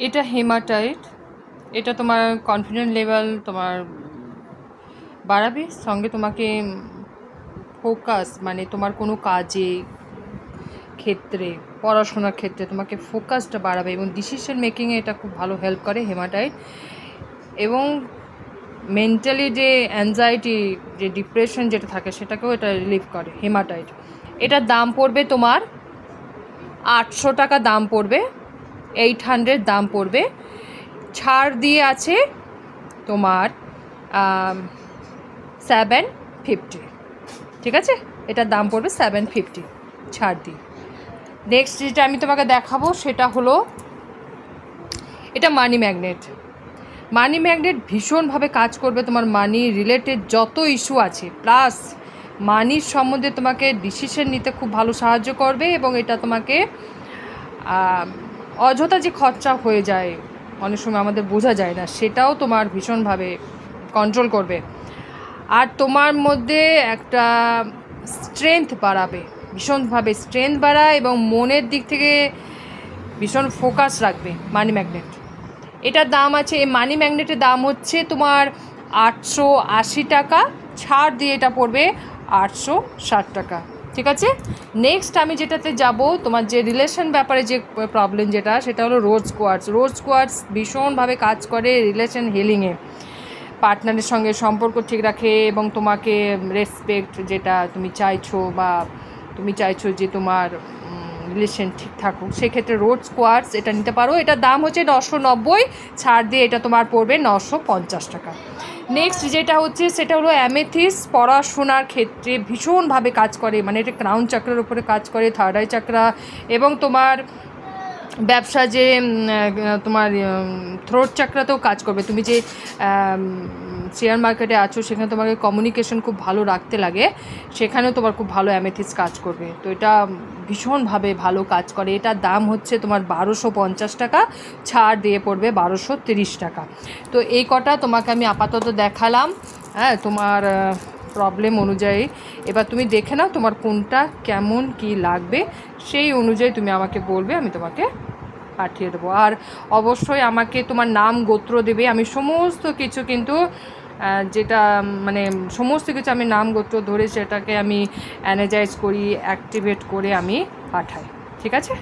এটা হেমাটাইট, এটা তোমার কনফিডেন্স লেভেল তোমার বাড়াবে, সঙ্গে তোমাকে ফোকাস মানে তোমার কোনো কাজে ক্ষেত্রে, পড়াশোনার ক্ষেত্রে তোমাকে ফোকাসটা বাড়াবে এবং ডিসিশন মেকিংয়ে এটা খুব ভালো হেল্প করে হেমাটাইট। এবং মেন্টালি যে অ্যাংজাইটি, যে ডিপ্রেশন যেটা থাকে সেটাকেও এটা রিলিভ করে হেমাটাইট। এটার দাম পড়বে তোমার 800 টাকা দাম পড়বে, 800 দাম পড়বে। ছাড় দিয়ে আছে তোমার 750, ঠিক আছে? এটার দাম পড়বে 750 ছাড় দিয়ে। নেক্সট যেটা আমি তোমাকে দেখাবো সেটা হলো এটা মানি ম্যাগনেট। মানি ম্যাগনেট ভীষণভাবে কাজ করবে তোমার মানি রিলেটেড যত ইস্যু আছে, প্লাস মানির সম্বন্ধে তোমাকে ডিসিশন নিতে খুব ভালো সাহায্য করবে এবং এটা তোমাকে অযথা যে খরচা হয়ে যায় অনেক সময় আমাদের বোঝা যায় না, সেটাও তোমার ভীষণভাবে কন্ট্রোল করবে। আর তোমার মধ্যে একটা স্ট্রেংথ বাড়াবে, ভীষণভাবে স্ট্রেংথ বাড়ায় এবং মনের দিক থেকে ভীষণ ফোকাস রাখবে মানি ম্যাগনেট। এটার দাম আছে, এই মানি ম্যাগনেটের দাম হচ্ছে তোমার 880 টাকা, ছাড় দিয়ে এটা পড়বে 860 টাকা, ঠিক আছে? নেক্সট আমি যেটাতে যাব, তোমার যে রিলেশন ব্যাপারে যে প্রবলেম যেটা, সেটা হলো রোজ কোয়ার্টস। রোজ কোয়ার্টস ভীষণভাবে কাজ করে রিলেশন হিলিংয়ে, পার্টনারের সঙ্গে সম্পর্ক ঠিক রাখে এবং তোমাকে রেসপেক্ট যেটা তুমি চাইছো বা তুমি চাইছো যে তোমার রিলেশন ঠিক থাকুক, সেক্ষেত্রে রোজ কোয়ার্টস এটা নিতে পারো। এটার দাম হচ্ছে 990, ছাড় দিয়ে এটা তোমার পড়বে 950 টাকা। নেক্সট যেটা হচ্ছে সেটা হলো অ্যামেথিস। পড়াশোনার ক্ষেত্রে ভীষণভাবে কাজ করে, মানে এটা ক্রাউন চাকরার উপরে কাজ করে, থার্ড আই চাকরা, এবং তোমার ব্যবসা যে তোমার থ্রোট চাকরাতেও কাজ করবে। তুমি যে শেয়ার মার্কেটে আছো সেখানে তোমাকে কমিউনিকেশন খুব ভালো রাখতে লাগে, সেখানেও তোমার খুব ভালো অ্যামেথিস কাজ করবে। তো এটা ভীষণভাবে ভালো কাজ করে। এটার দাম হচ্ছে তোমার 1250 টাকা, ছাড় দিয়ে পড়বে 1230 টাকা। তো এই কটা তোমাকে আমি আপাতত দেখালাম, হ্যাঁ, তোমার প্রবলেম অনুযায়ী। এবার তুমি দেখে নাও তোমার কোনটা কেমন কি লাগবে, সেই অনুযায়ী তুমি আমাকে বলবে, আমি তোমাকে পাঠিয়ে দেবো। আর অবশ্যই আমাকে তোমার নাম গোত্র দেবে, আমি সমস্ত কিছু কিন্তু যেটা মানে সমস্ত কিছু আমি নাম গোত্র ধরে সেটাকে আমি অ্যানালাইজ করি, অ্যাক্টিভেট করে আমি পাঠাই, ঠিক আছে?